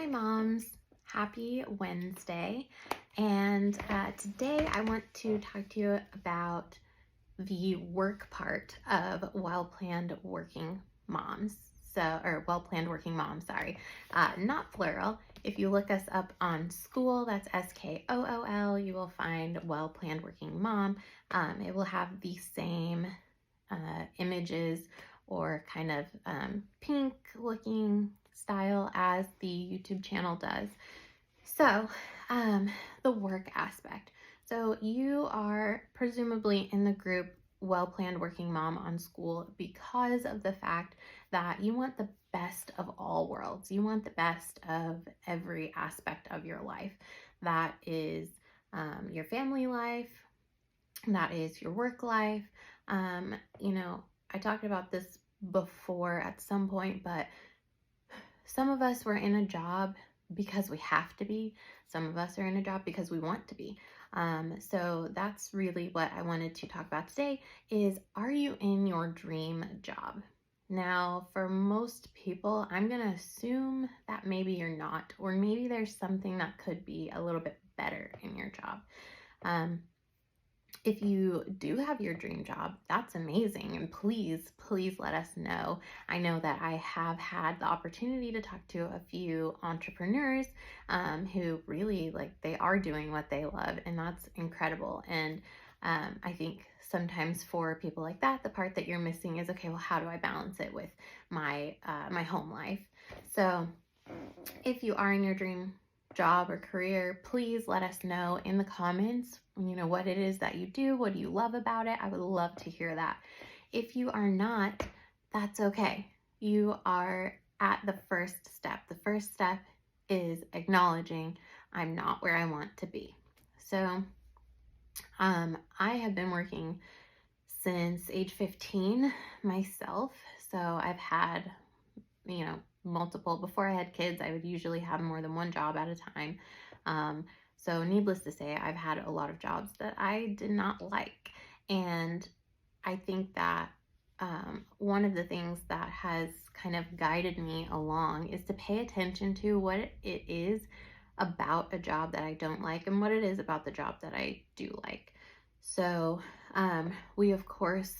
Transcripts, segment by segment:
Hi, moms. Happy Wednesday. And today I want to talk to you about the work part of well-planned working moms. Or well-planned working moms, sorry, not plural. If you look us up on Skool, that's Skool, you will find well-planned working mom. It will have the same images or kind of pink looking style as the YouTube channel does. So, the work aspect. So you are presumably in the group well-planned working mom on Skool because of the fact that you want the best of all worlds. You want the best of every aspect of your life. That is your family life, that is your work life. I talked about this before at some point, but some of us were in a job because we have to be. Some of us are in a job because we want to be. So that's really what I wanted to talk about today is, are you in your dream job? Now, for most people, I'm going to assume that maybe you're not, or maybe there's something that could be a little bit better in your job. If you do have your dream job, that's amazing. And please let us know. I know that I have had the opportunity to talk to a few entrepreneurs who really they are doing what they love, and that's incredible. And I think sometimes for people like that, the part that you're missing is, okay, well, how do I balance it with my home life? So if you are in your dream job or career, please let us know in the comments, what it is that you do, what do you love about it. I would love to hear that. If you are not, that's okay. You are at the first step. The first step is acknowledging I'm not where I want to be. So I have been working since age 15 myself. So I've had, multiple. Before I had kids, I would usually have more than one job at a time. So needless to say, I've had a lot of jobs that I did not like. And I think that one of the things that has kind of guided me along is to pay attention to what it is about a job that I don't like and what it is about the job that I do like. So we, of course,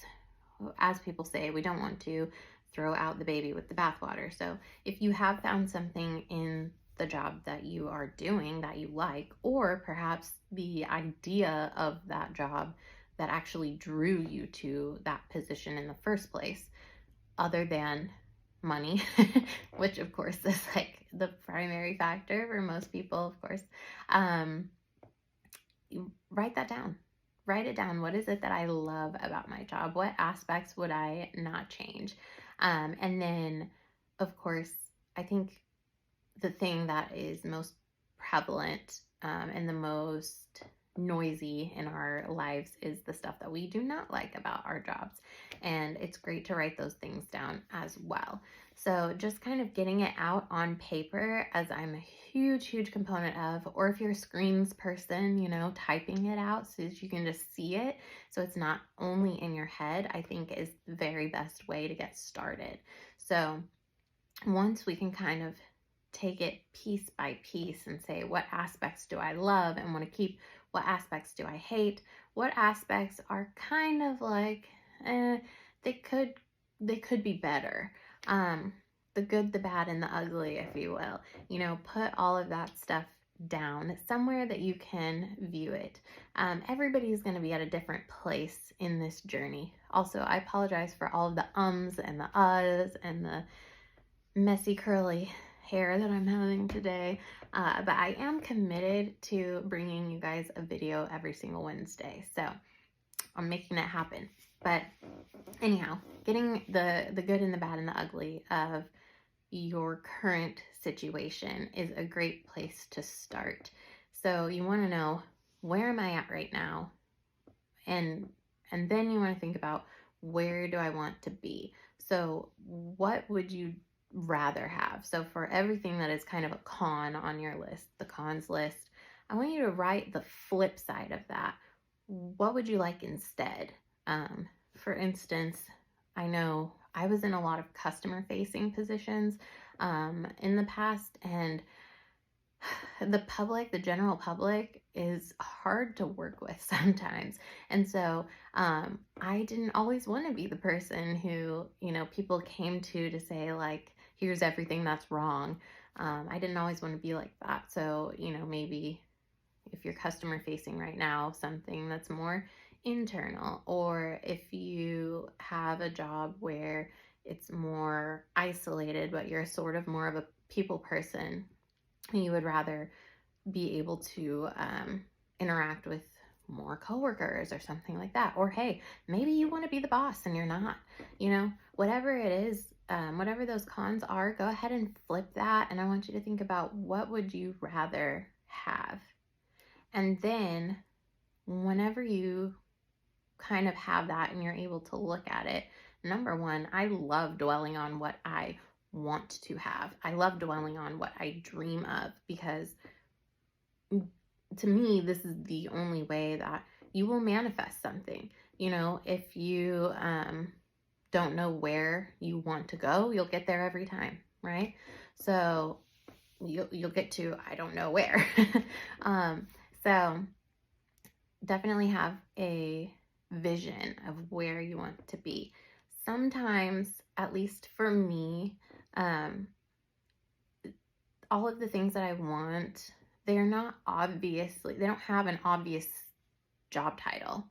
as people say, we don't want to throw out the baby with the bathwater. So if you have found something in the job that you are doing that you like, or perhaps the idea of that job that actually drew you to that position in the first place, other than money, which of course is the primary factor for most people, of course, you write that down. Write it down. What is it that I love about my job? What aspects would I not change? And then, of course, I think the thing that is most prevalent and the most noisy in our lives is the stuff that we do not like about our jobs. And it's great to write those things down as well. So just kind of getting it out on paper, as I'm a huge component of, or if you're a screens person, typing it out so that you can just see it. So it's not only in your head, I think is the very best way to get started. So once we can kind of take it piece by piece and say, what aspects do I love and want to keep? What aspects do I hate? What aspects are kind of they could be better. The good, the bad, and the ugly, if you will. Put all of that stuff down somewhere that you can view it. Everybody's going to be at a different place in this journey. Also, I apologize for all of the ums and the uhs and the messy curly hair that I'm having today, but I am committed to bringing you guys a video every single Wednesday, so I'm making it happen. But anyhow, getting the good and the bad and the ugly of your current situation is a great place to start. So you want to know, where am I at right now? And then you want to think about, where do I want to be? So what would you rather have? So for everything that is kind of a con on your list, the cons list, I want you to write the flip side of that. What would you like instead? For instance, I know I was in a lot of customer facing positions in the past, and the public, the general public, is hard to work with sometimes. And so I didn't always want to be the person who, people came to say, like, here's everything that's wrong. I didn't always want to be like that. So, maybe if you're customer facing right now, something that's more internal, or if you have a job where it's more isolated, but you're sort of more of a people person, you would rather be able to interact with more coworkers or something like that. Or hey, maybe you want to be the boss and you're not, whatever it is, whatever those cons are, go ahead and flip that. And I want you to think about, what would you rather have? And then whenever you kind of have that and you're able to look at it, number one, I love dwelling on what I want to have. I love dwelling on what I dream of, because to me, this is the only way that you will manifest something. If you don't know where you want to go, you'll get there every time, right? So you'll get to, I don't know where. So definitely have a vision of where you want to be. Sometimes, at least for me, all of the things that I want, they don't have an obvious job title.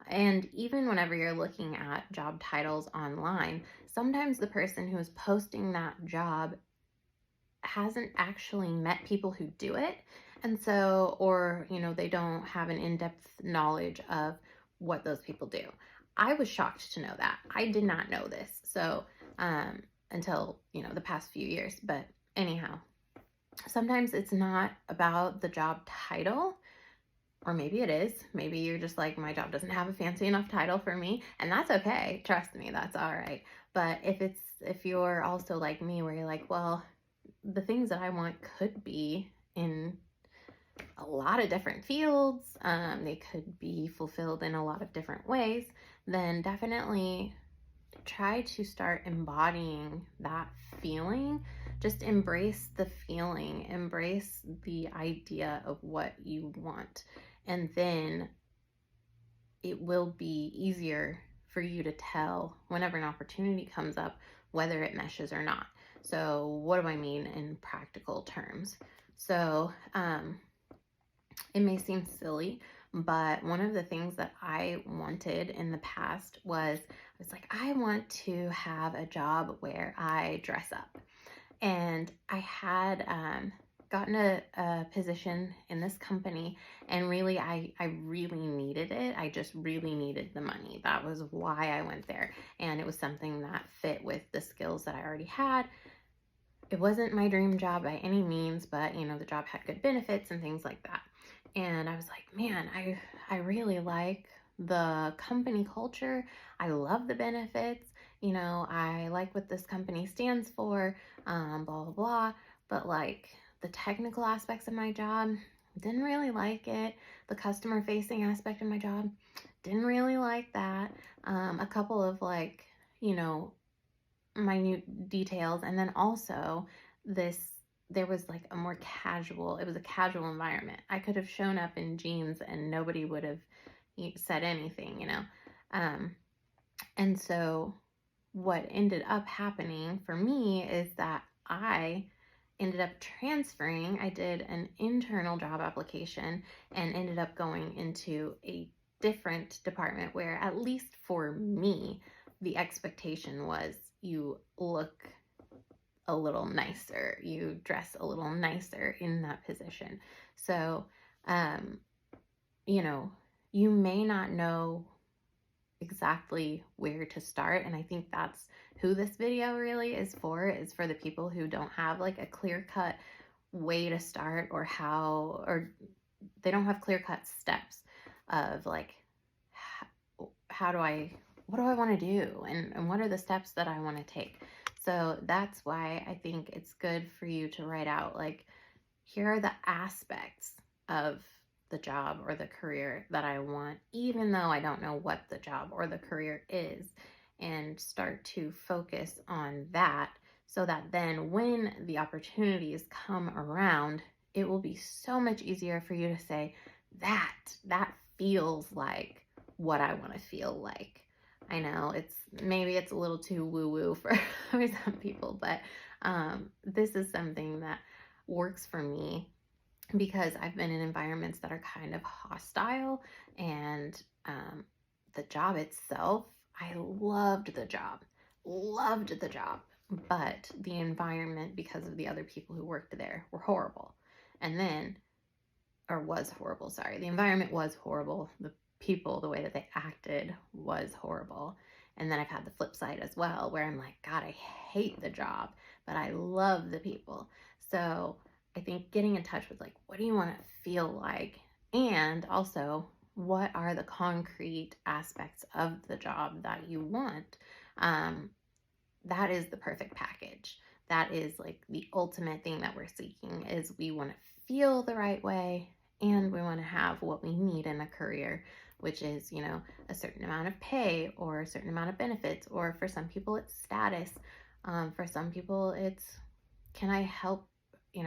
And even whenever you're looking at job titles online, sometimes the person who is posting that job hasn't actually met people who do it. And so, or, they don't have an in-depth knowledge of what those people do. I was shocked to know that. I did not know this. So, until, the past few years. But anyhow, sometimes it's not about the job title, or maybe it is. Maybe you're just like, my job doesn't have a fancy enough title for me, and that's okay. Trust me, that's all right. But if you're also like me, where you're like, well, the things that I want could be in a lot of different fields, they could be fulfilled in a lot of different ways, then definitely try to start embodying that feeling. Just embrace the feeling, embrace the idea of what you want, and then it will be easier for you to tell whenever an opportunity comes up whether it meshes or not. So what do I mean in practical terms? So it may seem silly, but one of the things that I wanted in the past was, I was like, I want to have a job where I dress up. And I had gotten a position in this company, and really, I really needed it. I just really needed the money. That was why I went there. And it was something that fit with the skills that I already had. It wasn't my dream job by any means, but the job had good benefits and things like that. And I was like, man, I really like the company culture. I love the benefits. I like what this company stands for, blah, blah, blah. But like the technical aspects of my job, didn't really like it. The customer facing aspect of my job, didn't really like that. A couple of minute details. And then also there was like it was a casual environment. I could have shown up in jeans and nobody would have said anything. And so what ended up happening for me is that I ended up transferring. I did an internal job application and ended up going into a different department where, at least for me, the expectation was you look a little nicer, you dress a little nicer in that position. So, you may not know exactly where to start. And I think that's who this video really is for the people who don't have like a clear-cut way to start, or they don't have clear-cut steps of like, what do I want to do? And what are the steps that I want to take? So that's why I think it's good for you to write out, like, here are the aspects of the job or the career that I want, even though I don't know what the job or the career is, and start to focus on that, so that then when the opportunities come around, it will be so much easier for you to say, that feels like what I want to feel like. I know it's a little too woo woo for, for some people, but this is something that works for me because I've been in environments that are kind of hostile, and the job itself, I loved the job, but the environment, because of the other people who worked there, were horrible. And then, or was horrible, sorry. The environment was horrible. The people, the way that they acted was horrible. And then I've had the flip side as well, where I'm like, God, I hate the job, but I love the people. So I think getting in touch with, like, what do you want to feel like? And also, what are the concrete aspects of the job that you want? Um, that is the perfect package. That is like the ultimate thing that we're seeking, is we want to feel the right way, and we want to have what we need in a career, which is, a certain amount of pay or a certain amount of benefits, or for some people it's status. For some people it's, can I help,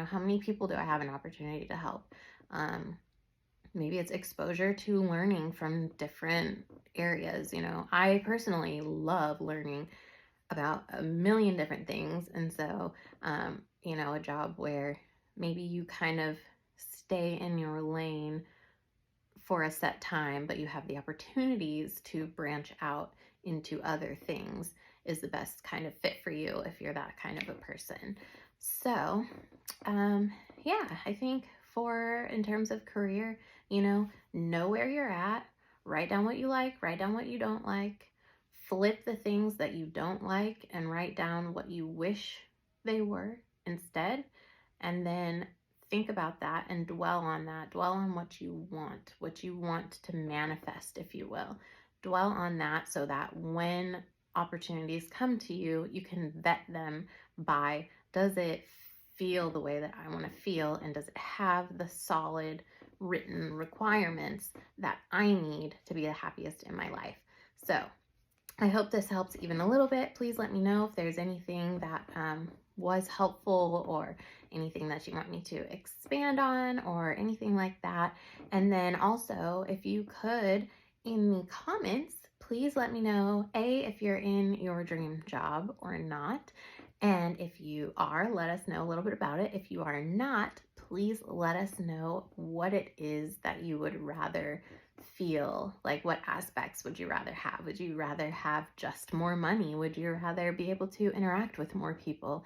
how many people do I have an opportunity to help? Maybe it's exposure to learning from different areas. I personally love learning about a million different things. And so, a job where maybe you kind of stay in your lane for a set time, but you have the opportunities to branch out into other things, is the best kind of fit for you if you're that kind of a person. So, yeah, I think in terms of career, know where you're at, write down what you like, write down what you don't like, flip the things that you don't like and write down what you wish they were instead. And then think about that and dwell on that. Dwell on what you want to manifest, if you will. Dwell on that so that when opportunities come to you, you can vet them by, does it feel the way that I want to feel? And does it have the solid written requirements that I need to be the happiest in my life? So I hope this helps even a little bit. Please let me know if there's anything that was helpful, or anything that you want me to expand on, or anything like that. And then also, if you could, in the comments, please let me know, if you're in your dream job or not. And if you are, let us know a little bit about it. If you are not, please let us know what it is that you would rather feel. Like, what aspects would you rather have? Would you rather have just more money? Would you rather be able to interact with more people?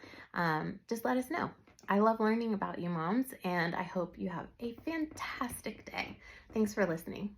Just let us know. I love learning about you, moms, and I hope you have a fantastic day. Thanks for listening.